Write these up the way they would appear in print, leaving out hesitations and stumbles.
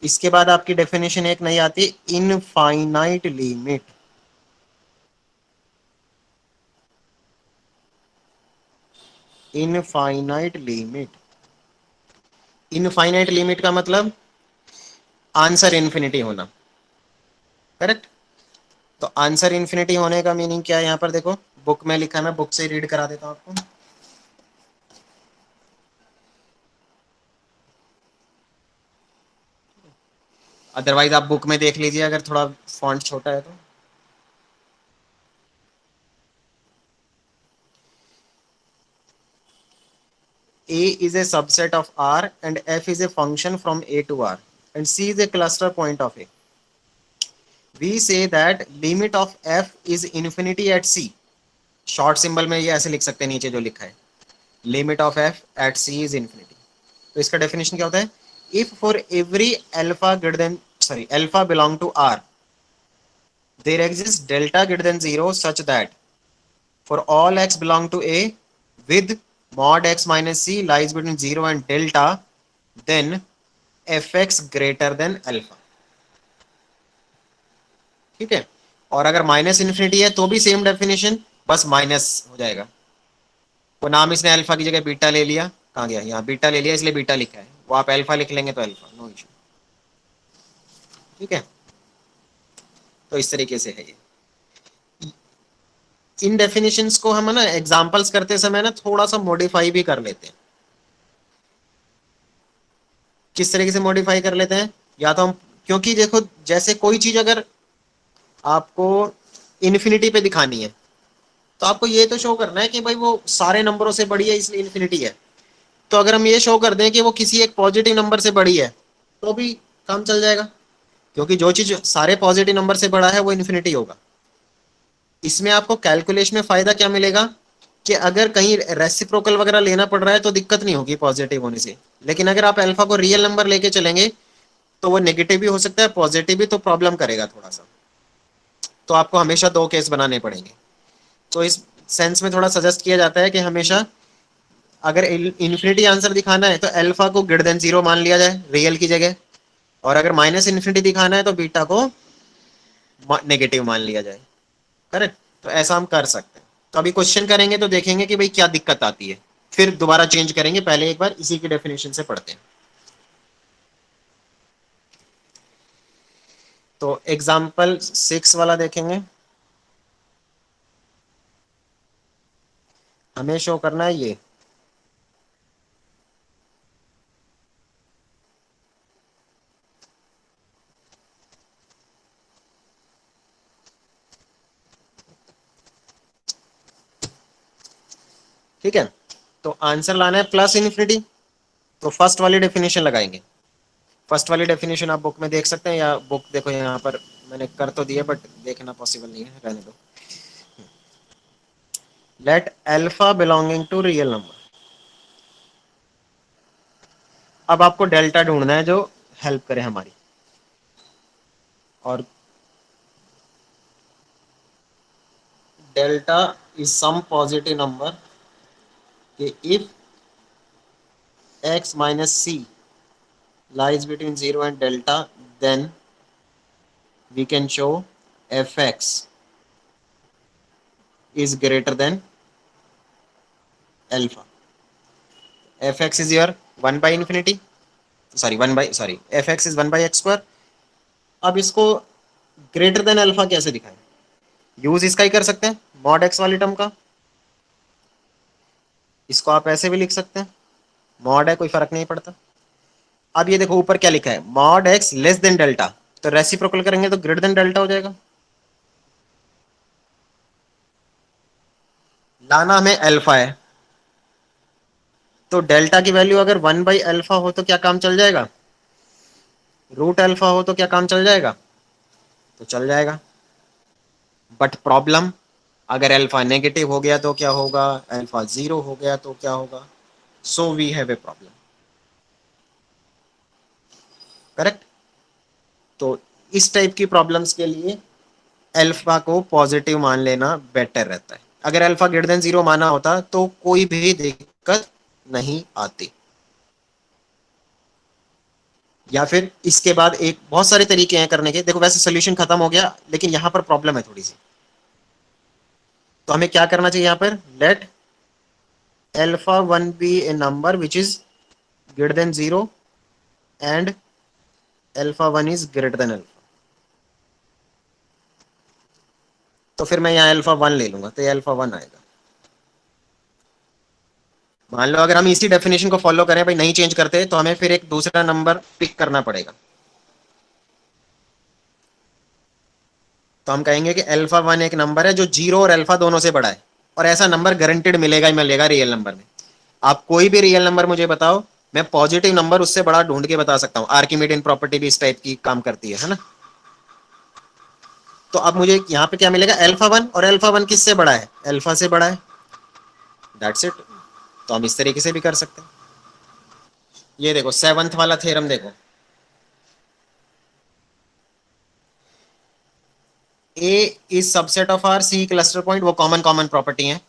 इसके बाद आपकी डेफिनेशन एक नई आती है, infinite limit. Infinite limit, infinite limit का मतलब आंसर इन्फिनिटी होना। करेक्ट। तो आंसर इन्फिनिटी होने का मीनिंग क्या है, यहां पर देखो बुक में लिखा, मैं बुक से रीड करा देता हूं आपको। अदरवाइज आप बुक में देख लीजिए अगर थोड़ा फॉन्ट छोटा है तो। A is a subset of R and F is a function from A to R and C is a cluster point of A. We say that limit of F is infinity at C. Short symbol में ये ऐसे लिख सकते हैं नीचे जो लिखा है, limit of F at C is infinity. तो इसका डेफिनेशन क्या होता है, if for every alpha greater than sorry alpha belong to R there exist delta greater than zero such that for all X belong to A with mod x minus c lies between 0 and delta, then fx greater than alpha। ठीक है। और अगर minus infinity है तो भी same definition, बस minus हो जाएगा। वो नाम इसने अल्फा की जगह बीटा ले लिया, कहाँ गया, यहाँ बीटा ले लिया इसलिए बीटा लिखा है, वो आप अल्फा लिख लेंगे तो अल्फा, नो इशू। ठीक है। तो इस तरीके से है ये। इन डेफिनेशंस को हम ना एग्जांपल्स करते समय ना थोड़ा सा मॉडिफाई भी कर लेते हैं। किस तरीके से मॉडिफाई कर लेते हैं, या तो हम, क्योंकि देखो जैसे कोई चीज अगर आपको इन्फिनिटी पे दिखानी है तो आपको ये तो शो करना है कि भाई वो सारे नंबरों से बड़ी है इसलिए इन्फिनिटी है। तो अगर हम ये शो कर दें कि वो किसी एक पॉजिटिव नंबर से बड़ी है तो भी काम चल जाएगा, क्योंकि जो चीज सारे पॉजिटिव नंबर से बड़ा है वो इन्फिनिटी होगा। इसमें आपको कैलकुलेशन में फायदा क्या मिलेगा कि अगर कहीं रेसिप्रोकल वगैरह लेना पड़ रहा है तो दिक्कत नहीं होगी पॉजिटिव होने से। लेकिन अगर आप अल्फा को रियल नंबर लेके चलेंगे तो वो नेगेटिव भी हो सकता है पॉजिटिव भी, तो प्रॉब्लम करेगा थोड़ा सा। तो आपको हमेशा दो केस बनाने पड़ेंगे। तो इस सेंस में थोड़ा सजेस्ट किया जाता है कि हमेशा अगर इन्फिनिटी आंसर दिखाना है तो अल्फा को ग्रेटर देन जीरो मान लिया जाए रियल की जगह, और अगर माइनस इन्फिनिटी दिखाना है तो बीटा को नेगेटिव मान लिया जाए। करेक्ट। तो ऐसा हम कर सकते हैं। तो अभी क्वेश्चन करेंगे तो देखेंगे कि भाई क्या दिक्कत आती है, फिर दोबारा चेंज करेंगे, पहले एक बार इसी की डेफिनेशन से पढ़ते हैं। तो एग्जाम्पल 6 वाला देखेंगे। हमें शो करना है ये, ठीक है। तो आंसर लाना है प्लस इन्फिनिटी, तो फर्स्ट वाली डेफिनेशन लगाएंगे। फर्स्ट वाली डेफिनेशन आप बुक में देख सकते हैं, या बुक देखो यहाँ पर मैंने कर तो दिया बट देखना पॉसिबल नहीं है, रहने दो। Let alpha belonging to real number. अब आपको डेल्टा ढूंढना है जो हेल्प करे हमारी। और delta is some positive number कि if x minus c lies between 0 and delta, then we can show fx is greater than alpha. fx is your 1 by infinity, sorry 1 by sorry fx is 1 by x square। अब इसको greater than alpha कैसे दिखाएं, use इसका ही कर सकते हैं mod x वाली term का। इसको आप ऐसे भी लिख सकते हैं, मॉड है कोई फर्क नहीं पड़ता। अब ये देखो ऊपर क्या लिखा है, mod x less than delta, तो रेसिप्रोकल करेंगे तो ग्रेटर देन डेल्टा हो जाएगा। लाना हमें अल्फा है, तो डेल्टा की वैल्यू अगर 1 बाई अल्फा हो तो क्या काम चल जाएगा, रूट अल्फा हो तो क्या काम चल जाएगा, तो चल जाएगा। बट प्रॉब्लम, अगर अल्फा नेगेटिव हो गया तो क्या होगा, अल्फा जीरो हो गया तो क्या होगा, so we have a problem. Correct. तो इस टाइप की प्रॉब्लम्स के लिए अल्फा को पॉजिटिव मान लेना बेटर रहता है। अगर अल्फा ग्रेटर देन जीरो माना होता तो कोई भी दिक्कत नहीं आती। या फिर इसके बाद एक बहुत सारे तरीके हैं करने के। देखो वैसे सोल्यूशन खत्म हो गया, लेकिन यहाँ पर प्रॉब्लम है थोड़ी सी। तो हमें क्या करना चाहिए यहाँ पर, let alpha 1 be a number which is greater than 0 and alpha 1 is greater than alpha. तो फिर मैं यहाँ अल्फा 1 ले लूंगा, तो ये अल्फा 1 आएगा। मान लो अगर हम इसी डेफिनेशन को फॉलो करें, भाई नहीं चेंज करते, तो हमें फिर एक दूसरा नंबर पिक करना पड़ेगा। तो हम कहेंगे कि अल्फा 1 एक नंबर है जो 0 और अल्फा दोनों से बड़ा है, और ऐसा नंबर गारंटेड मिलेगा ही मिलेगा रियल नंबर में। आप कोई भी रियल नंबर मुझे बताओ, मैं पॉजिटिव नंबर उससे बड़ा ढूंढ के बता सकता हूँ। आर्किमिडियन प्रॉपर्टी भी इस टाइप की काम करती है ना। तो अब मुझे यहाँ पे क्या मिलेगा, अल्फा 1, और अल्फा 1 किससे बड़ा है, अल्फा से बड़ा है। That's it. तो हम इस तरीके से भी कर सकते हैं। ये देखो सेवंथ वाला थ्योरम देखो, A is subset of R C cluster point, वो कॉमन कॉमन प्रॉपर्टी है।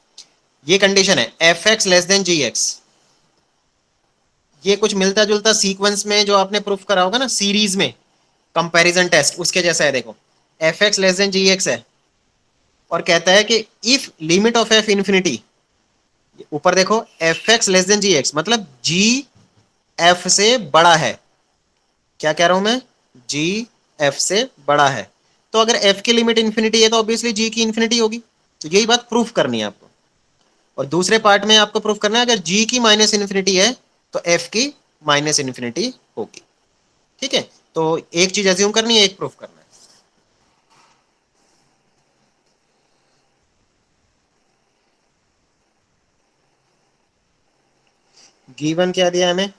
ये कंडीशन है F X less than G X. ये कुछ मिलता जुलता सीक्वेंस में जो आपने प्रूफ करा होगा ना सीरीज में, कंपैरिजन टेस्ट, उसके जैसा है। देखो F X less than G x है, और कहता है कि if limit of F infinity, ऊपर देखो F X less than G x मतलब जी एफ से बड़ा है। क्या कह रहा हूं मैं, जी एफ से बड़ा है। तो अगर एफ की लिमिट इंफिनिटी है तो ऑब्वियसली जी की इंफिनिटी होगी। तो यही बात प्रूफ करनी है आपको। और दूसरे पार्ट में आपको प्रूफ करना है अगर जी की माइनस इन्फिनिटी है तो एफ की माइनस इन्फिनिटी होगी। ठीक है, तो एक चीज एज्यूम करनी है, एक प्रूफ करना है। गिवन क्या दिया हमें,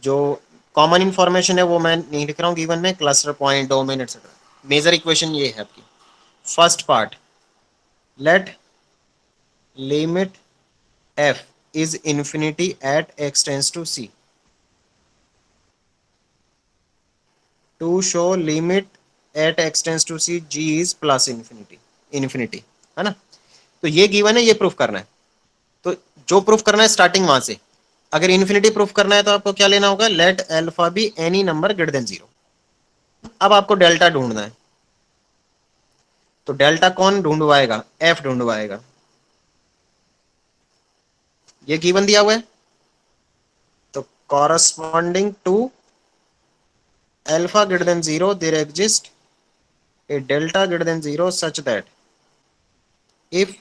जो कॉमन इंफॉर्मेशन है वो मैं नहीं लिख रहा हूं गिवन में, cluster point, domain etcetera. Major equation ये है आपकी। First part, let limit F is infinity at X tends to C, to show limit at X tends to C G is plus infinity, infinity, है ना। तो ये given है, ये proof करना है। तो जो प्रूफ करना है स्टार्टिंग वहां से। अगर इन्फिनिटी प्रूफ करना है तो आपको क्या लेना होगा, let alpha be any number greater than 0। अब आपको डेल्टा ढूंढना है। तो डेल्टा कौन ढूंढवाएगा, एफ ढूंढवाएगा। ये गिवन दिया हुआ है। तो corresponding to alpha greater than 0 there exist a delta greater than 0 such that if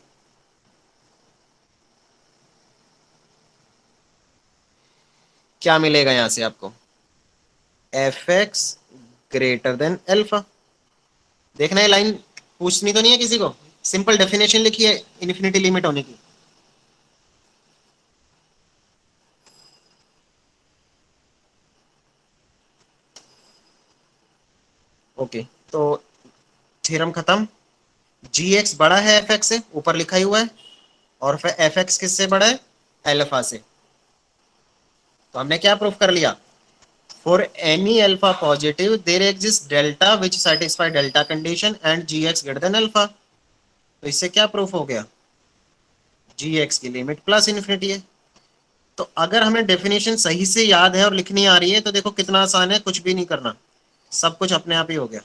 क्या मिलेगा यहां से आपको, F X greater than alpha. देखना है लाइन पूछनी तो नहीं है किसी को, सिंपल डेफिनेशन लिखी है इन्फिनिटी लिमिट होने की। ओके, तो थ्योरम खत्म। जी एक्स बड़ा है एफ एक्स से, ऊपर लिखा ही हुआ है, और फिर एफ एक्स किससे बड़ा है, अल्फा से। तो हमने क्या प्रूफ कर लिया, for any alpha positive there exist delta which satisfy delta condition and G X greater than alpha. तो इससे क्या प्रूफ हो गया, जी एक्स की लिमिट प्लस इन्फिनिटी है। तो अगर हमें डेफिनेशन सही से याद है और लिखनी आ रही है तो देखो कितना आसान है, कुछ भी नहीं करना, सब कुछ अपने आप ही हो गया।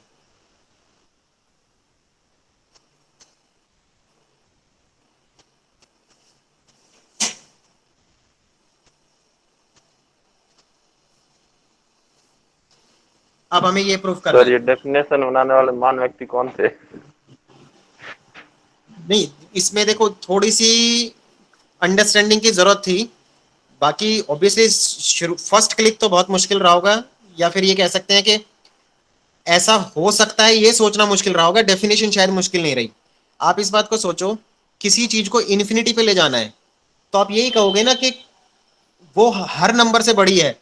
अब हमें ये प्रूफ करना सर है। ये डेफिनेशन बनाने वाले महान व्यक्ति कौन थे? नहीं, इसमें देखो थोड़ी सी अंडरस्टैंडिंग की जरूरत थी। बाकी ऑब्वियसली फर्स्ट क्लिक तो बहुत मुश्किल रहा होगा, या फिर ये कह सकते हैं कि ऐसा हो सकता है ये सोचना मुश्किल रहा होगा, डेफिनेशन शायद मुश्किल नहीं रही। आप इस बात को सोचो, किसी चीज को इन्फिनिटी पे ले जाना है तो आप यही कहोगे ना कि वो हर नंबर से बड़ी है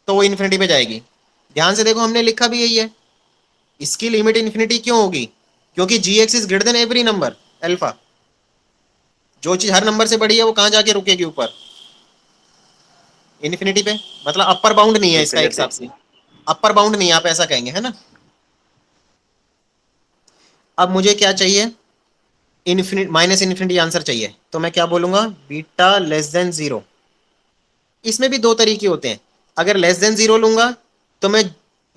तो वो इन्फिनिटी पे जाएगी। ध्यान से देखो हमने लिखा भी यही है, इसकी लिमिट इन्फिनिटी क्यों होगी, क्योंकि G X is greater than every number alpha. जो चीज हर नंबर से बड़ी है वो कहां जाके रुकेगी, ऊपर इन्फिनिटी पे। मतलब अपर बाउंड नहीं है इसका एक इंफिनिटी। हिसाब से, अपर बाउंड नहीं है, आप ऐसा कहेंगे, है ना। अब मुझे क्या चाहिए, इन्फिनिट माइनस इन्फिनिटी आंसर चाहिए। तो मैं क्या बोलूंगा, बीटा लेस देन 0। इसमें भी दो तरीके होते हैं। अगर लेस देन 0 लूंगा तो मैं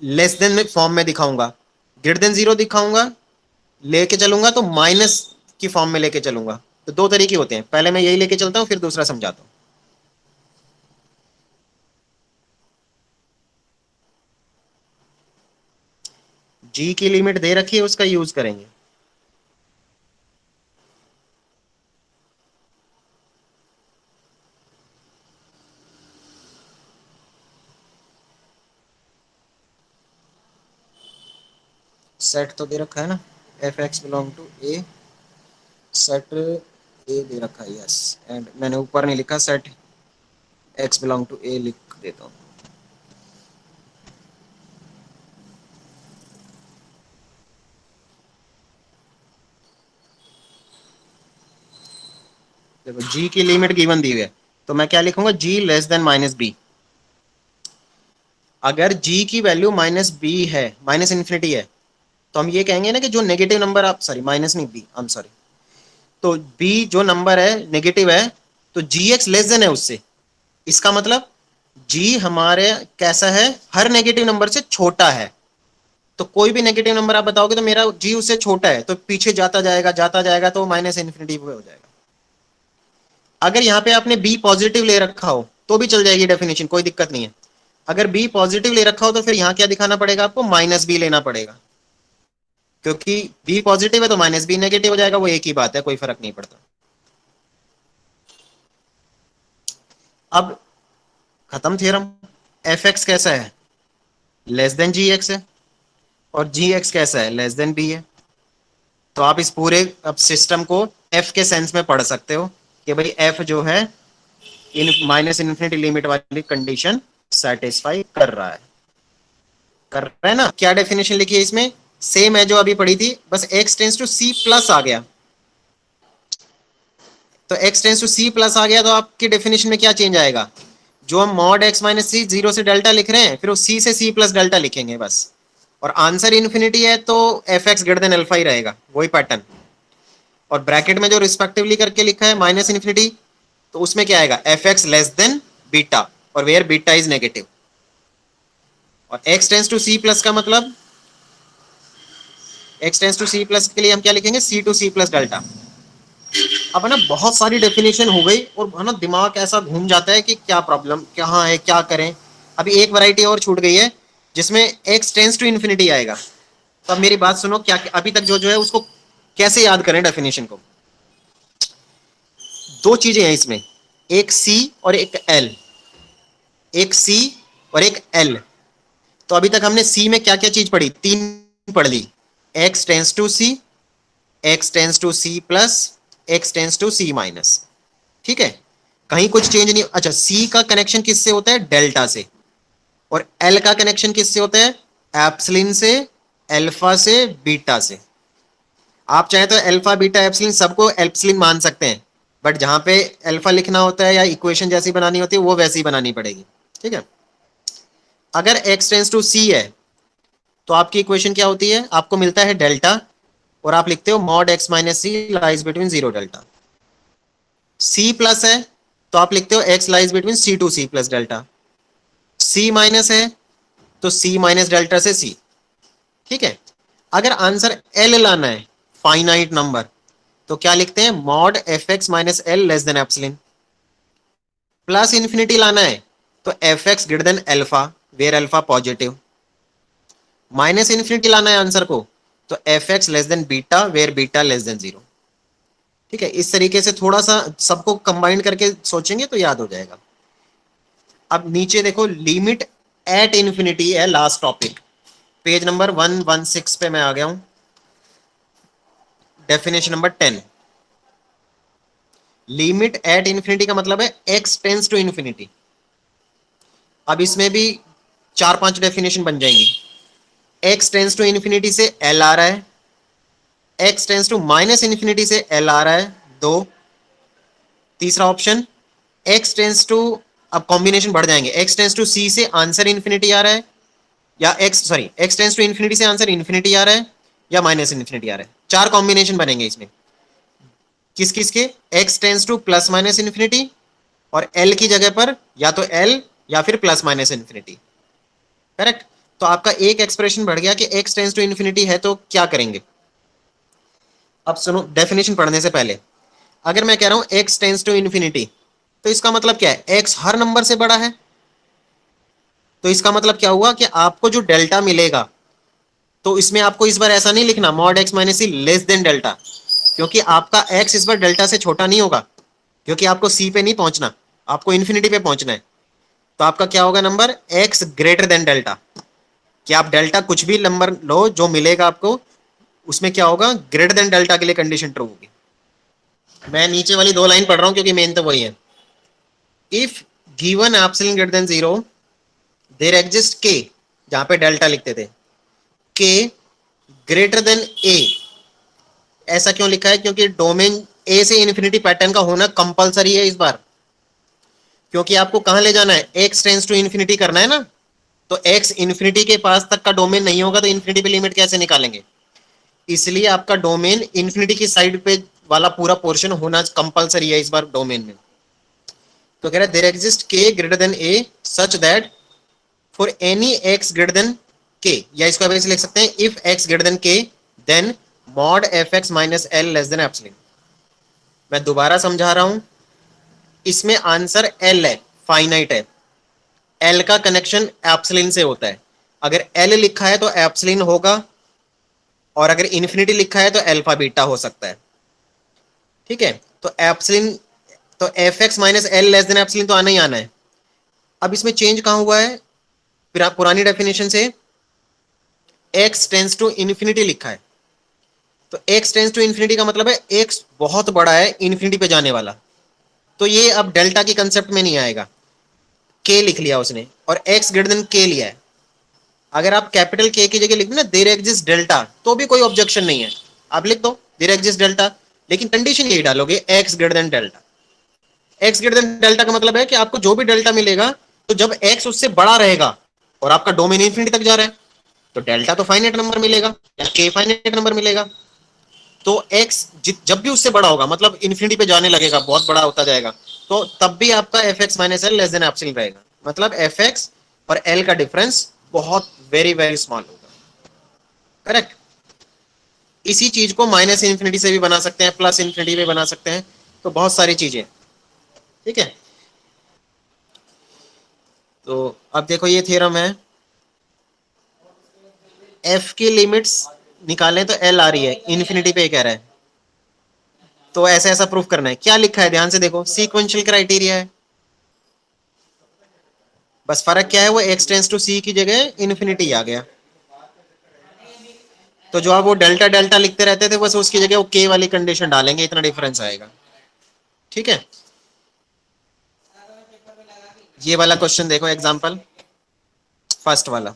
लेस देन में फॉर्म में दिखाऊंगा, ग्रेटर देन 0 दिखाऊंगा, लेके चलूंगा तो माइनस की फॉर्म में लेके चलूंगा। तो दो तरीके होते हैं, पहले मैं यही लेके चलता हूं फिर दूसरा समझाता हूं। जी की लिमिट दे रखी है, उसका यूज करेंगे। सेट तो दे रखा है ना, F X belong to A, set A दे रखा है, यस। एंड मैंने ऊपर नहीं लिखा, set X belong to A लिख देता हूँ। देखो जी की लिमिट गिवन दी हुई है, तो मैं क्या लिखूंगा, जी लेस देन माइनस बी। अगर जी की वैल्यू माइनस बी है, माइनस इन्फिनिटी है, तो हम ये कहेंगे ना कि जो नेगेटिव नंबर, आप सॉरी माइनस नहीं बी, आई एम सॉरी, तो बी जो नंबर है नेगेटिव है, तो जी एक्स लेस देन है उससे। इसका मतलब जी हमारे कैसा है, हर नेगेटिव नंबर से छोटा है। तो कोई भी नेगेटिव नंबर आप बताओगे तो मेरा जी उससे छोटा है, तो पीछे जाता जाएगा तो माइनस इन्फिनिटी पे हो जाएगा। अगर यहाँ पे आपने बी पॉजिटिव ले रखा हो तो भी चल जाएगी डेफिनेशन, कोई दिक्कत नहीं है। अगर बी पॉजिटिव ले रखा हो तो फिर यहाँ क्या दिखाना पड़ेगा आपको, माइनस बी लेना पड़ेगा, क्योंकि बी पॉजिटिव है तो माइनस बी नेगेटिव हो जाएगा, वो एक ही बात है, कोई फर्क नहीं पड़ता। अब खत्म थ्योरम। एफ एक्स कैसा है, लेस देन जी एक्स है, और जी एक्स कैसा है, लेस देन बी है। तो आप इस पूरे अब सिस्टम को एफ के सेंस में पढ़ सकते हो कि भाई एफ जो है इन माइनस इन्फिनिटी लिमिट वाली कंडीशन सेटिस्फाई कर रहा है ना। क्या डेफिनेशन लिखी है इसमें, सेम है जो अभी पढ़ी थी, बस X tends to C plus आ गया। तो X tends to C plus आ गया तो आपकी डेफिनेशन में क्या चेंज आएगा, जो हम मॉड एक्स माइनस सी जीरो से डेल्टा लिख रहे हैं, फिर वो सी से सी प्लस डेल्टा लिखेंगे बस। और आंसर इन्फिनिटी है तो F X greater than alpha ही रहेगा, वही पैटर्न। और ब्रैकेट में जो रिस्पेक्टिवली करके लिखा है माइनस इन्फिनिटी, तो उसमें क्या आएगा, F X less than beta, और वेयर बीटा इज नेगेटिव। और X tends to C plus का मतलब, X tends to C plus के लिए हम क्या लिखेंगे, C to C plus delta. अब है ना बहुत सारी डेफिनेशन हो गई, और है ना दिमाग ऐसा घूम जाता है कि क्या प्रॉब्लम कहाँ है, क्या करें। अभी एक वैरायटी और छूट गई है जिसमें एक्स टेंस टू इन्फिनिटी आएगा। तो अब मेरी बात सुनो, क्या अभी तक जो है उसको कैसे याद करें डेफिनेशन को। दो चीजें हैं इसमें, एक सी और एक एल, एक सी और एक एल। तो अभी तक हमने सी में क्या क्या चीज पढ़ी, तीन पढ़ ली, X tends to C, X tends to C plus, X tends to C minus. ठीक है, कहीं कुछ चेंज नहीं। अच्छा, सी का कनेक्शन किससे होता है, डेल्टा से, और एल का कनेक्शन किससे होता है, एप्सिलॉन से, अल्फा से, बीटा से। आप चाहे तो अल्फा बीटा एप्सिलॉन सबको एप्सिलॉन मान सकते हैं, बट जहां पे अल्फा लिखना होता है या इक्वेशन जैसी बनानी होती है वो वैसी ही बनानी पड़ेगी। ठीक है, अगर एक्स टेंस टू सी है तो आपकी इक्वेशन क्या होती है, आपको मिलता है डेल्टा, और आप लिखते हो mod X minus C lies between zero delta. C plus है तो आप लिखते हो X lies between C to C plus delta. C minus है तो सी माइनस डेल्टा से सी। ठीक है, अगर आंसर एल लाना है, फाइनाइट नंबर, तो क्या लिखते हैं, mod F X minus L less than epsilon. Plus infinity लाना है तो F X greater than alpha, where alpha positive. Minus infinity लाना है आंसर को, तो F X less than beta, where beta less than zero. ठीक है, इस तरीके से थोड़ा सा सबको कंबाइन करके सोचेंगे तो याद हो जाएगा। अब नीचे देखो, लिमिट एट इन्फिनिटी है लास्ट टॉपिक, पेज नंबर 116 पे मैं आ गया हूं, definition number 10। Limit at infinity का मतलब है एक्स टेंस टू इन्फिनिटी। अब इसमें भी चार पांच डेफिनेशन बन जाएंगी। एक्स टेंस टू इन्फिनिटी से एल आ रहा है, X tends to minus infinity से एल आ रहा है, दो। तीसरा ऑप्शन, एक्स टेंस टू, अब कॉम्बिनेशन बढ़ जाएंगे, एक्स टेंस टू सी से आंसर इन्फिनिटी आ रहा है, या एक्स टेंस टू इन्फिनिटी से आंसर इन्फिनिटी आ रहा है, या माइनस इन्फिनिटी आ रहा है। चार कॉम्बिनेशन बनेंगे इसमें, किस किस के, x tends two plus minus infinity, और एल की जगह पर या तो एल या फिर प्लस माइनस इन्फिनिटी। करेक्ट। तो आपका एक एक्सप्रेशन बढ़ गया कि x टेंस टू इन्फिनिटी है तो क्या करेंगे। अब सुनो डेफिनेशन पढ़ने से पहले, अगर मैं कह रहा हूं x टेंस टू इन्फिनिटी, तो इसका मतलब क्या है, x हर नंबर से बड़ा है। तो इसका मतलब क्या हुआ कि आपको जो डेल्टा मिलेगा, तो इसमें आपको इस बार ऐसा नहीं लिखना mod x minus C less than delta, क्योंकि आपका x इस बार डेल्टा से छोटा नहीं होगा, क्योंकि आपको c पे नहीं पहुंचना, आपको इन्फिनिटी पे पहुंचना है। तो आपका क्या होगा number, x greater then delta. कि आप डेल्टा कुछ भी नंबर लो, जो मिलेगा आपको उसमें क्या होगा, ग्रेटर देन डेल्टा के लिए कंडीशन ट्रू होगी। मैं नीचे वाली 2 लाइन पढ़ रहा हूं क्योंकि मेन तो वही है। If given epsilon greater than 0 there exist k, जहां पे डेल्टा लिखते थे, k ग्रेटर देन a। ऐसा क्यों लिखा है, क्योंकि डोमेन a से इन्फिनिटी पैटर्न का होना कंपलसरी है इस बार, क्योंकि आपको कहां ले जाना है, x टेंस टू इन्फिनिटी करना है ना। तो x इन्फिनिटी के पास तक का डोमेन नहीं होगा तो इन्फिनिटी पे लिमिट कैसे निकालेंगे। इसलिए आपका डोमेन इन्फिनिटी की साइड पे वाला पूरा पोर्शन होना कंपलसरी है इस बार डोमेन में। तो कह रहा है there exist k greater than a such that for any x greater than k, या इसको आप ऐसे लिख सकते हैं if x greater than k then mod fx minus l less than epsilon. मैं दोबारा समझा रहा हूं, इसमें आंसर l है, फाइनाइट है। l का कनेक्शन एप्सिलॉन से होता है। अगर l लिखा है तो एप्सिलॉन होगा, और अगर इन्फिनिटी लिखा है तो अल्फा बीटा हो सकता है। ठीक है, तो एप्सिलॉन, तो F X minus L less than epsilon तो आना ही आना है। अब इसमें चेंज कहां हुआ है, फिर आप पुरानी डेफिनेशन से x टेंस टू इन्फिनिटी लिखा है। तो x टेंस टू इन्फिनिटी का मतलब है x बहुत बड़ा है इन्फिनिटी पे जाने वाला। तो ये अब डेल्टा की कंसेप्ट में नहीं आएगा, k लिख लिया उसने और x ग्रेटर देन k लिया है। अगर आप कैपिटल K की जगह लिख दो ना देयर एग्जिस्ट डेल्टा, तो भी कोई ऑब्जेक्शन नहीं है, आप लिख दो देयर एग्जिस्ट डेल्टा, लेकिन कंडीशन यही डालोगे x greater then delta. x greater then delta का मतलब है कि आपको जो भी डेल्टा मिलेगा, तो जब x उससे बड़ा रहेगा और आपका डोमेन इन्फिनिटी तक जा रहा है, तो डेल्टा तो फाइनाइट नंबर मिलेगा या k फाइनाइट नंबर मिलेगा। तो x जब भी उससे बड़ा होगा, मतलब इन्फिनिटी पे जाने लगेगा, बहुत बड़ा होता जाएगा, तो तब भी आपका F X minus L less than epsilon रहेगा। मतलब एफ एक्स और एल का डिफरेंस बहुत वेरी वेरी स्मॉल होगा। करेक्ट। इसी चीज को माइनस इन्फिनिटी से भी बना सकते हैं, प्लस इन्फिनिटी भी बना सकते हैं, तो बहुत सारी चीजें। ठीक है, तो अब देखो ये थ्योरम है, एफ की लिमिट्स निकालें तो एल आ रही है, इन्फिनिटी पे कह रहा है, तो ऐसा ऐसा प्रूफ करना है। क्या लिखा है ध्यान से देखो, सीक्वेंशियल क्राइटेरिया है, बस फर्क क्या है, वो एक्स टेंस टू सी की जगह इन्फिनिटी आ गया। तो जो आप वो डेल्टा डेल्टा लिखते रहते थे, बस उसकी जगह वो के वाली कंडीशन डालेंगे, इतना डिफरेंस आएगा। ठीक है, ये वाला क्वेश्चन देखो, एग्जांपल फर्स्ट वाला।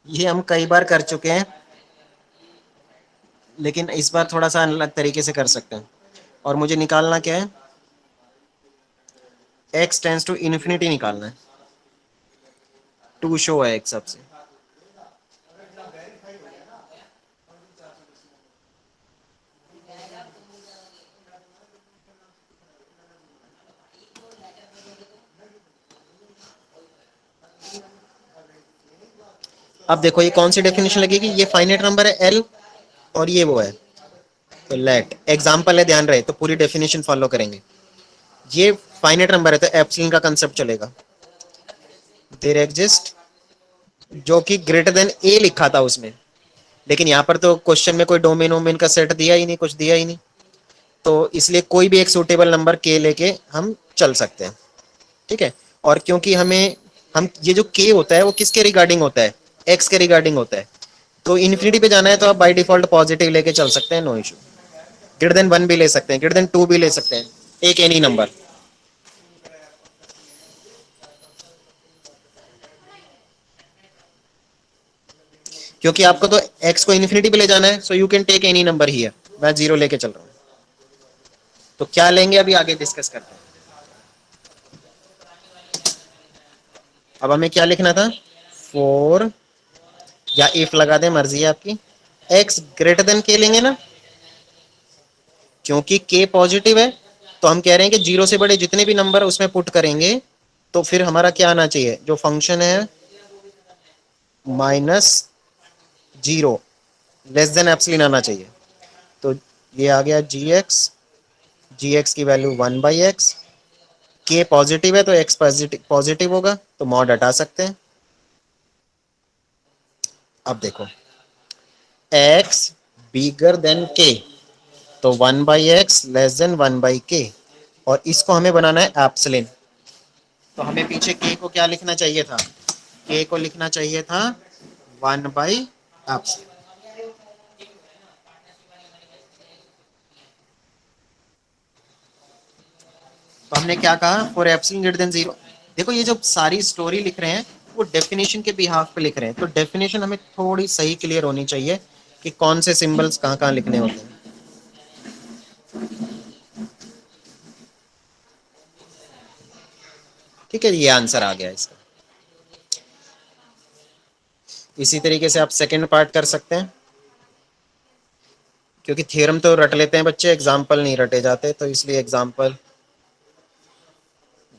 ये हम कई बार कर चुके हैं, लेकिन इस बार थोड़ा सा अलग तरीके से कर सकते हैं। और मुझे निकालना क्या है, x टेंस टू इन्फिनिटी निकालना है, टू शो है एक सबसे। अब देखो ये कौन सी डेफिनेशन लगेगी, ये फाइनाइट नंबर है l और ये वो है, तो लेट एग्जांपल है, ध्यान रहे, तो पूरी डेफिनेशन फॉलो करेंगे। ये फाइनाइट नंबर है तो एप्सिलॉन का कंसेप्ट चलेगा। देयर एग्जिस्ट, जो कि ग्रेटर देन ए लिखा था उसमें, लेकिन यहाँ पर तो क्वेश्चन में कोई डोमेन वोमेन का सेट दिया ही नहीं, कुछ दिया ही नहीं, तो इसलिए कोई भी एक सूटेबल नंबर के लेके हम चल सकते हैं। ठीक है, और क्योंकि हमें, हम ये जो के होता है वो किसके रिगार्डिंग होता है, एक्स के रिगार्डिंग होता है, तो इन्फिनिटी पे जाना है तो आप बाय डिफॉल्ट पॉजिटिव लेके चल सकते हैं, नो इशू। ग्रेटर देन 1 भी ले सकते हैं, ग्रेटर देन 2 भी ले सकते हैं, एक एनी नंबर। क्योंकि आपको तो x को इन्फिनिटी पे ले जाना है, so you can take any number here, मैं 0 लेके चल रहा हूँ। तो क्या लेंगे अभी आगे डिस्कस करते हैं। अब हमें क्या लिखना था, 4 या इफ लगा दें, मर्जी है आपकी, x ग्रेटर देन k लेंगे ना, क्योंकि k पॉजिटिव है तो हम कह रहे हैं कि 0 से बड़े जितने भी नंबर उसमें पुट करेंगे तो फिर हमारा क्या आना चाहिए, जो फंक्शन है -0 लेस देन एप्सिलॉन आना चाहिए। तो ये आ गया जी एक्स की वैल्यू 1/x, k पॉजिटिव है तो x पॉजिटिव होगा तो मॉड हटा सकते हैं। अब देखो x बिगर देन k, तो 1/x लेस देन 1/k, और इसको हमें बनाना है एप्सिलॉन। तो हमें पीछे k को क्या लिखना चाहिए था, k को लिखना चाहिए था 1/एप्सिलॉन। तो हमने क्या कहा, फॉर एप्सिलॉन ग्रेटर देन 0। देखो ये जो सारी स्टोरी लिख रहे हैं वो डेफिनेशन के बिहाफ पे लिख रहे हैं, तो डेफिनेशन हमें थोड़ी सही क्लियर होनी चाहिए कि कौन से सिंबल्स कहाँ कहाँ लिखने होते हैं। ठीक है, ये आंसर आ गया इसका। इसी तरीके से आप सेकंड पार्ट कर सकते हैं, क्योंकि थ्योरम तो रट लेते हैं बच्चे, एग्जाम्पल नहीं रटे जाते, तो इसलिए एग्जाम्पल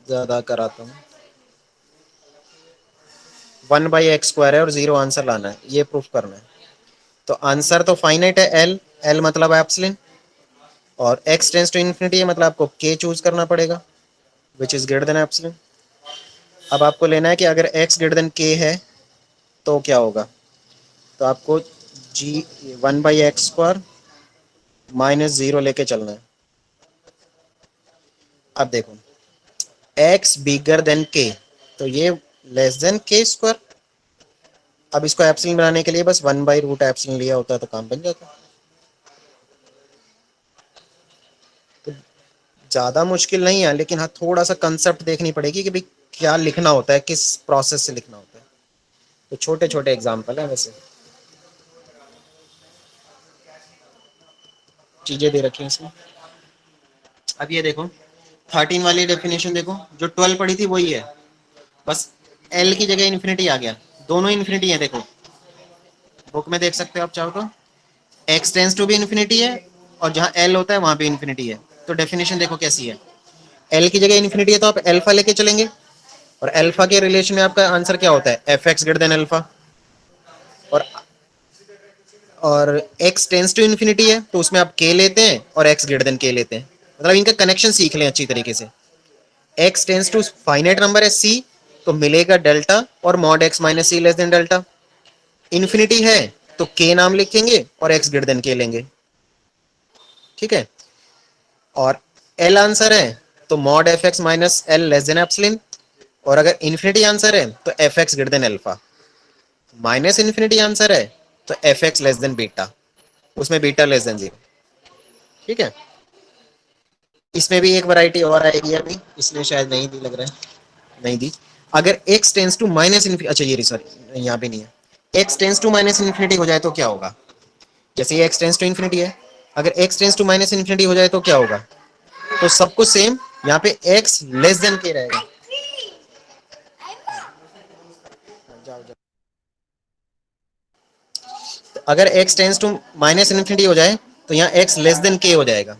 ज्यादा कराता हूँ। 1/x² है और 0 आंसर लाना है, ये प्रूफ करना है। तो आंसर तो फाइनाइट है, एल एल मतलब एप्सिलॉन, और x टेंस टू इन्फिनिटी है मतलब आपको k चूज करना पड़ेगा विच इज ग्रेटर देन एप्सिलॉन। अब आपको लेना है कि अगर x ग्रेटर देन k है तो क्या होगा, तो आपको जी 1/x² -0 लेके चलना है। अब देखो x बिगर देन k, तो ये लेस देन k²। अब इसको एप्सिलॉन बनाने के लिए बस 1/√एप्सिलॉन लिया होता है तो काम बन जाता। तो ज्यादा मुश्किल नहीं है, लेकिन हाँ थोड़ा सा कंसेप्ट देखनी पड़ेगी कि भाई क्या लिखना होता है, किस प्रोसेस से लिखना होता है। तो छोटे छोटे एग्जाम्पल है, वैसे चीजें दे रखी हैं इसमें। अब ये देखो 13 वाली डेफिनेशन देखो, जो 12 पढ़ी थी वही है, बस एल की जगह इन्फिनिटी आ गया। दोनों इन्फिनिटी है, देखो बुक में देख सकते हो आप चाहो तो, एक्स टेंस टू भी इन्फिनिटी है और जहां एल होता है वहां भी इन्फिनिटी है। तो डेफिनेशन देखो कैसी है, एल की जगह इन्फिनिटी है तो आप एल्फा लेके चलेंगे, और एल्फा के रिलेशन में आपका आंसर क्या होता है, F X greater then alpha. और एक्स टेंस टू इन्फिनिटी है तो उसमें आप के लेते हैं और एक्स ग्रेटर देन के लेते हैं। मतलब इनका कनेक्शन सीख लें अच्छी तरीके से। X tends to finite number है सी, तो मिलेगा डेल्टा और mod X minus C less than delta. Infinity है तो के नाम लिखेंगे और एक्स ग्रेटर देन के लेंगे। ठीक है, और एल आंसर है तो mod F X minus L less than epsilon, और अगर इन्फिनिटी आंसर है तो F X greater than alpha. Minus infinity answer है तो F X less than beta, उसमें बीटा लेस देन 0। ठीक है, इसमें भी एक वैरायटी और आएगी अभी, इसलिए शायद नहीं दी लग रहा है, नहीं दी। अगर x tends to minus infinity, अच्छा ये सॉरी यहाँ पे नहीं है, x tends to minus infinity हो जाए तो क्या होगा, जैसे ये x टेंस टू इन्फिनिटी है, अगर x tends to minus infinity हो जाए तो क्या होगा, तो सब कुछ सेम, यहाँ पे x लेस देन के रहेगा। जाओ जाओ। तो अगर x tends to minus infinity हो जाए तो यहाँ x लेस देन k हो जाएगा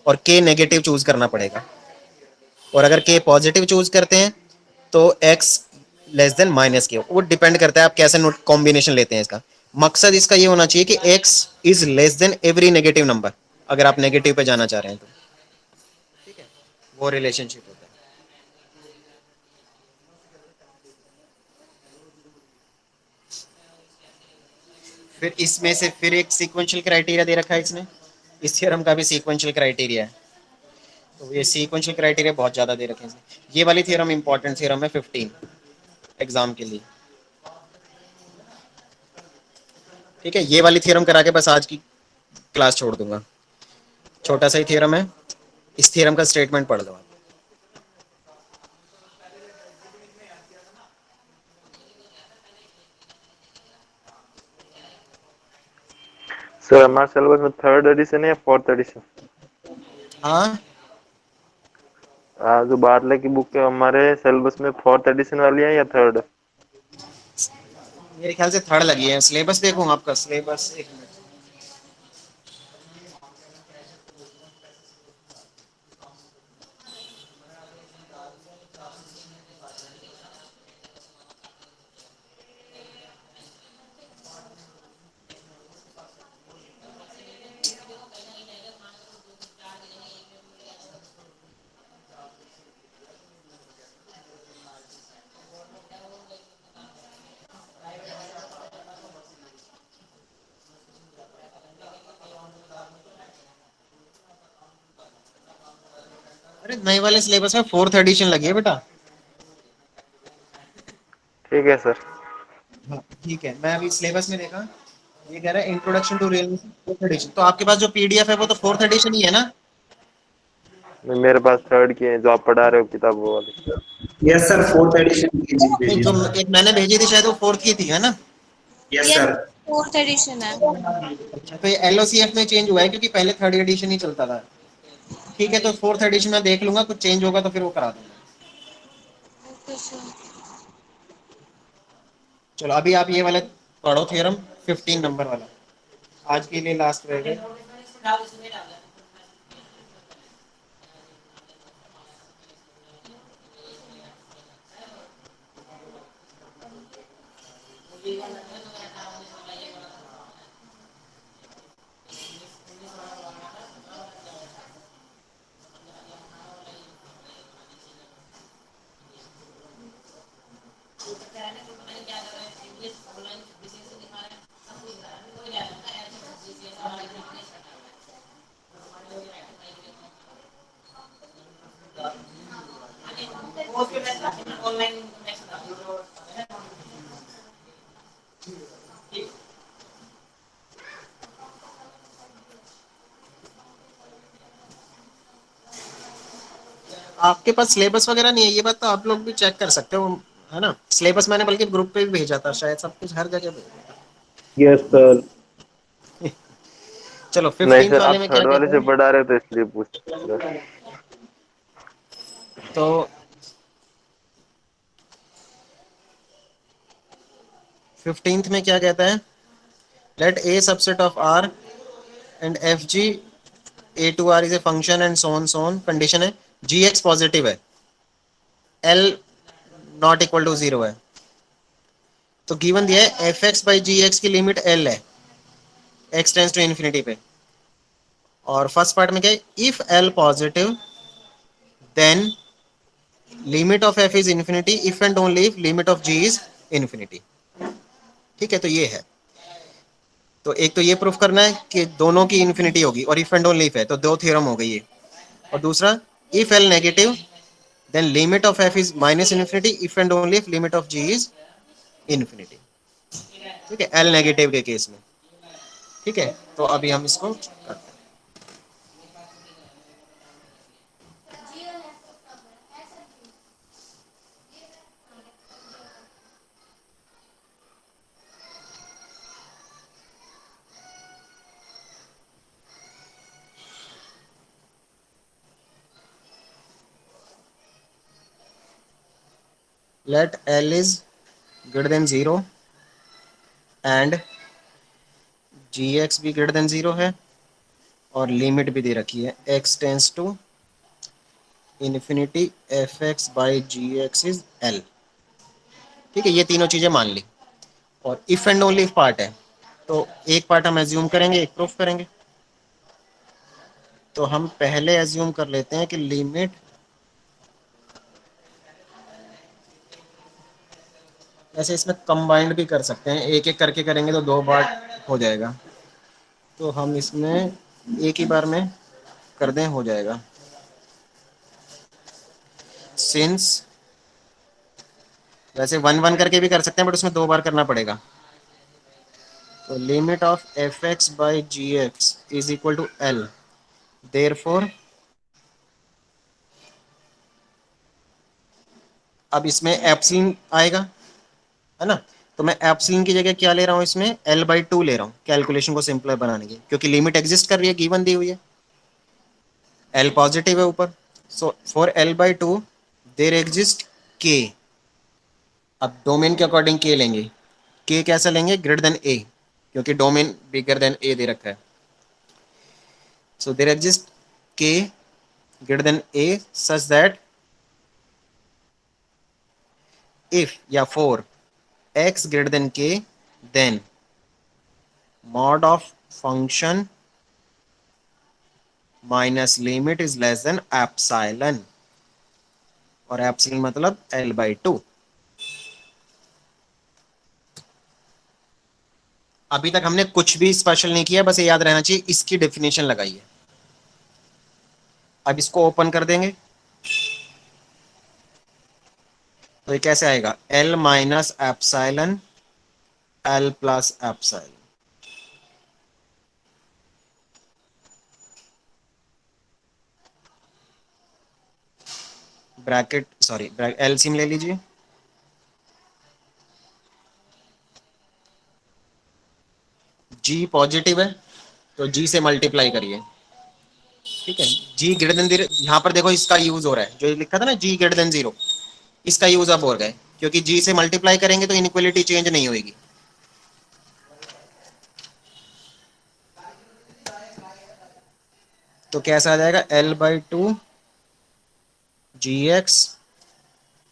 और k नेगेटिव चूज करना पड़ेगा, और अगर k पॉजिटिव चूज करते हैं तो x लेस देन माइनस के, वो डिपेंड करता है आप कैसे नोट कॉम्बिनेशन लेते हैं इसका। मकसद इसका ये होना चाहिए कि x is less than every negative number, अगर आप नेगेटिव पे जाना चाह रहे हैं तो। ठीक है, वो रिलेशनशिप होता है। फिर इसमें से फिर एक सीक्वेंशियल क्राइटेरिया दे रखा है इसने, इस थ्योरम का भी सीक्वेंशियल क्राइटेरिया है। तो ये सीक्वेंशियल क्राइटेरिया बहुत ज्यादा दे रखे हैं। ये वाली थ्योरम इंपॉर्टेंट थ्योरम है 15 एग्जाम के लिए। ठीक है, ये वाली थ्योरम करा के बस आज की क्लास छोड़ दूंगा। छोटा सा ही थ्योरम है, इस थ्योरम का स्टेटमेंट पढ़ लो आप। सर हमारे सिलेबस में थर्ड एडिशन है या फोर्थ एडिशन? हाँ, जो बाटले की बुक है हमारे सिलेबस में 4th एडिशन वाली है या 3rd? मेरे ख्याल से थर्ड लगी है। सिलेबस देखूँ आपका सिलेबस, एक मिनट। अरे नए वाले सिलेबस में फोर्थ एडिशन लगी है बेटा। ठीक है सर। हाँ ठीक है, मैं अभी सिलेबस में देखा, ये कह रहा है introduction to real fourth edition. तो आपके पास जो पीडीएफ है वो तो फोर्थ एडिशन ही है ना? मेरे पास 3rd की है जो आप पढ़ा रहे हो किताब, वो वाली। यस सर, फोर्थ एडिशन की जी नहीं, भेजिए जो सर। एक मैंने भेजी थी शायद वो फोर्थ की थी, है ना? यस ये सर। फोर्थ एडिशन है। अच्छा, तो ये एलओसीएफ में चेंज हुआ है क्योंकि पहले थर्ड एडिशन ही चलता था। ठीक है, तो फोर्थ एडिशन में देख लूंगा, कुछ चेंज होगा तो फिर वो करा दूंगा। Okay sir. चलो अभी आप ये वाला पढ़ो, थ्योरम 15 नंबर वाला, आज के लिए लास्ट रहेगा। आपके पास सिलेबस वगैरह नहीं है, ये बात तो आप लोग भी चेक कर सकते हो, है ना? सिलेबस मैंने बल्कि ग्रुप पे भी भेजा था, शायद सब कुछ हर जगह भेजा यस सर। था। चलो नहीं 15th सर, वाले आप में क्या 3rd वाले कहते से हैं? पढ़ा रहे हो तो इसलिए पूछ रहे। तो 15th में क्या कहता है? Let A subset of R and F G A to R is a function and so on condition है जी एक्स पॉजिटिव है, L not equal to zero है। तो गिवन दिया है F X by G X की limit L है, X tends to infinity पे। और फर्स्ट पार्ट में क्या है? If L positive then limit of F is infinity if and only if limit of G is infinity. ठीक है, तो ये है। तो एक तो ये प्रूफ करना है कि दोनों की इन्फिनिटी होगी और इफ एंड ओनली इफ है, तो दो थ्योरम हो गई ये। और दूसरा, if L negative then limit of F is minus infinity if and only if limit of G is infinity. ठीक है, एल नेगेटिव के केस में। ठीक है, तो अभी हम इसको करते हैं। Let L is greater than zero and G X भी ग्रेटर देन जीरो है, और लिमिट भी दे रखी है X tends to infinity F X by G X is L. ठीक है, ये तीनों चीजें मान ली। और if and only if part है, तो एक पार्ट हम एज्यूम करेंगे, एक प्रूफ करेंगे। तो हम पहले एज्यूम कर लेते हैं कि लिमिट ऐसे इसमें कंबाइंड भी कर सकते हैं, एक एक करके करेंगे तो दो बार हो जाएगा। तो हम इसमें एक ही बार में कर दें, हो जाएगा। सिंस वैसे वन वन करके भी कर सकते हैं बट उसमें दो बार करना पड़ेगा। तो limit of F X by G X is equal to L, therefore अब इसमें एप्सिलॉन आएगा, है ना? तो मैं एप्सिलॉन की जगह क्या ले रहा हूँ, इसमें एल बाई टू ले रहा हूँ कैलकुलेशन को सिंपलर बनाने की, क्योंकि लिमिट एग्जिस्ट कर रही है, गिवन दी हुई है। L पॉजिटिव है ऊपर, so for L by two there exist K। अब डोमेन के अकॉर्डिंग K लेंगे, K कैसा लेंगे, ग्रेटर देन A, क्योंकि डोमेन बिगर देन A दे रखा है। So there exist K greater than A such that if या for x greater than k, then mod of function minus limit is less than epsilon, और epsilon मतलब L by 2। अभी तक हमने कुछ भी स्पेशल नहीं किया, बस ये याद रहना चाहिए इसकी डेफिनेशन लगाई है। अब इसको ओपन कर देंगे तो ये कैसे आएगा, L minus epsilon L plus epsilon. Bracket sorry LCM ले लीजिए, G पॉजिटिव है तो G से मल्टीप्लाई करिए, ठीक है। G ग्रेटर देन 0, यहाँ पर देखो इसका यूज हो रहा है, जो लिखा था ना G ग्रेटर देन 0, इसका यूज अब हो गया, क्योंकि G से मल्टीप्लाई करेंगे तो इनइक्वालिटी चेंज नहीं होगी। तो कैसा आ जाएगा, L by two G X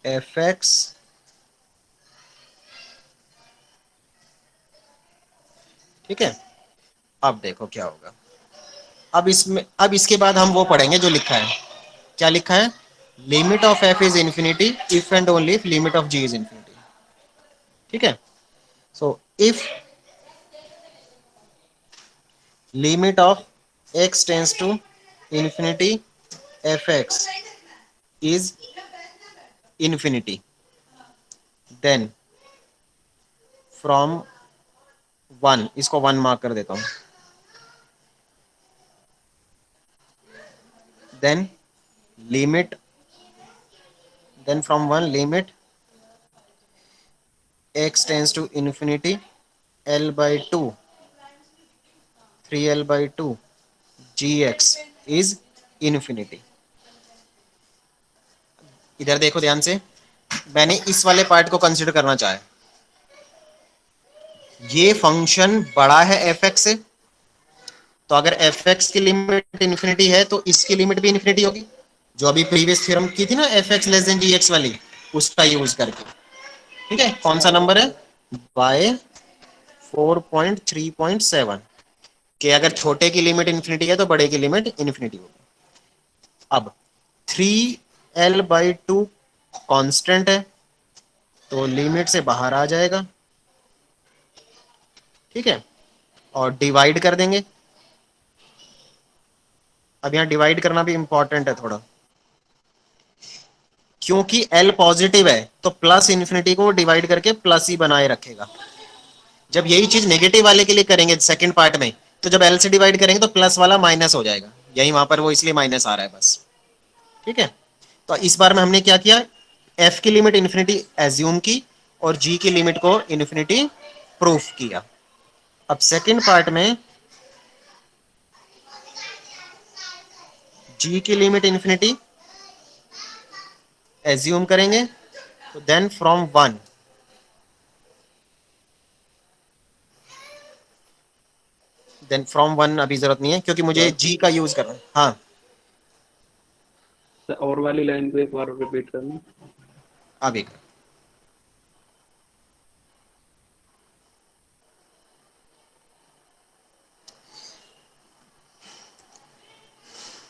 F X ठीक है। अब देखो क्या होगा, अब इसके बाद हम वो पढ़ेंगे जो लिखा है। क्या लिखा है, limit of F is infinity if and only if limit of G is infinity, ठीक है। So if limit of x tends to infinity F X is infinity, then from 1, इसको 1 मार्क कर देता हूं, then limit, then from 1 limit x tends to infinity L by two 3L by two gx is infinity. इधर देखो ध्यान से, मैंने इस वाले पार्ट को कंसिडर करना चाहा, ये फंक्शन बड़ा है fx से, तो अगर fx की लिमिट इंफिनिटी है तो इसकी लिमिट भी इंफिनिटी होगी, जो अभी प्रीवियस थ्योरम की थी ना fx लेस देन gx वाली, उसका यूज करके, ठीक है। कौन सा नंबर है, बाय 4.3.7 कि अगर छोटे की लिमिट इंफिनिटी है तो बड़े की लिमिट इंफिनिटी होगी। अब 3L बाई टू कॉन्स्टेंट है तो लिमिट से बाहर आ जाएगा, ठीक है, और डिवाइड कर देंगे। अब यहाँ डिवाइड करना भी इंपॉर्टेंट है थोड़ा, क्योंकि L पॉजिटिव है तो प्लस इंफिनिटी को डिवाइड करके प्लस ही बनाए रखेगा। जब यही चीज नेगेटिव वाले के लिए करेंगे सेकंड पार्ट में, तो जब L से डिवाइड करेंगे तो प्लस वाला माइनस हो जाएगा, यही वहां पर वो इसलिए माइनस आ रहा है बस, ठीक है। तो इस बार में हमने क्या किया, f की लिमिट इंफिनिटी एज्यूम की और g की लिमिट को इंफिनिटी प्रूफ किया। अब सेकंड पार्ट में g की लिमिट इंफिनिटी एज्यूम करेंगे, तो देन फ्रॉम 1 देन फ्रॉम 1 अभी जरूरत नहीं है क्योंकि मुझे g का यूज करना है। हाँ और वाली लाइन को एक बार रिपीट करना। अभी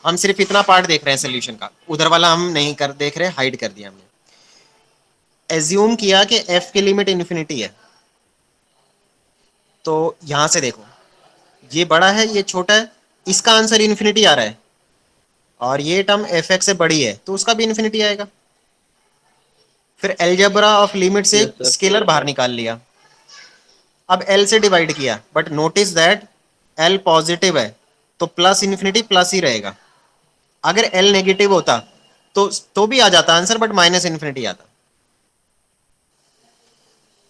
हम सिर्फ इतना पार्ट देख रहे हैं सोल्यूशन का, उधर वाला हम नहीं कर देख रहे, हाइड कर दिया हमने। एज्यूम किया कि f की लिमिट इंफिनिटी है, तो यहां से देखो ये बड़ा है ये छोटा है, इसका आंसर इंफिनिटी आ रहा है, और ये टर्म एफ एक्स से बड़ी है तो उसका भी इंफिनिटी आएगा। फिर एलजेब्रा ऑफ लिमिट से स्केलर बाहर निकाल लिया, अब एल से डिवाइड किया, but notice that L positive है तो प्लस इंफिनिटी प्लस ही रहेगा, अगर एल नेगेटिव होता तो भी आ जाता आंसर, बट माइनस इंफिनिटी आता।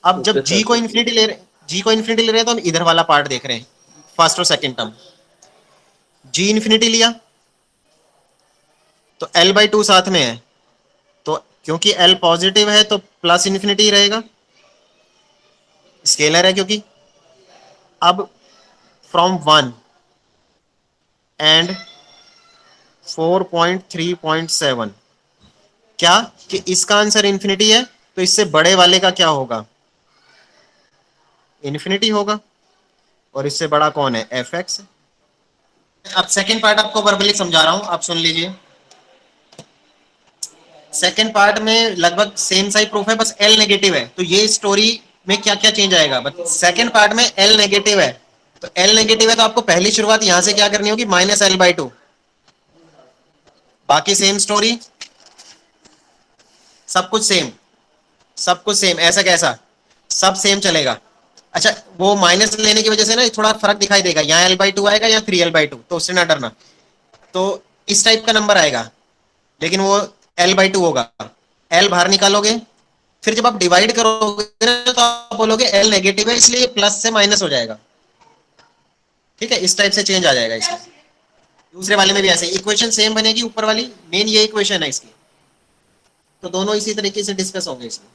अब जब जी को इंफिनिटी ले रहे हैं तो हम इधर वाला पार्ट देख रहे हैं, फर्स्ट और सेकंड टर्म। जी इंफिनिटी लिया तो L/2 साथ में है, तो क्योंकि L पॉजिटिव है तो प्लस इन्फिनिटी रहेगा, स्केलर है क्योंकि। अब फ्रॉम 1 एंड 4.3.7, क्या कि इसका आंसर इन्फिनिटी है, तो इससे बड़े वाले का क्या होगा, इन्फिनिटी होगा। और इससे बड़ा कौन है, fx। अब सेकंड पार्ट आपको वर्बली समझा रहा हूं, आप सुन लीजिए। सेकंड पार्ट में लगभग सेम सा ही प्रूफ है, बस L नेगेटिव है, तो ये स्टोरी में क्या क्या चेंज आएगा। बट सेकंड पार्ट में L नेगेटिव है, तो L नेगेटिव है तो आपको पहली शुरुआत यहां से क्या करनी होगी, -L/2। बाकी सेम स्टोरी, सब कुछ सेम, सब कुछ सेम, ऐसा कैसा, सब सेम चलेगा। अच्छा, वो माइनस लेने की वजह से ना थोड़ा फर्क दिखाई देगा, यहाँ L/2 आएगा या 3L/2, तो उससे ना डरना। तो इस टाइप का नंबर आएगा, लेकिन वो L/2 होगा। L बाहर निकालोगे, फिर जब आप डिवाइड करोगे ना तो आप बोलोगे L नेगेटिव है, इसलिए प्लस से माइनस हो जाएगा। ठीक है, इस टाइप से चेंज आ जाएगा इसमें। दूसरे वाले में भी ऐसे इक्वेशन सेम बनेगी, ऊपर वाली मेन ये इक्वेशन है इसकी, तो दोनों इसी तरीके से डिस्कस होंगे इसमें।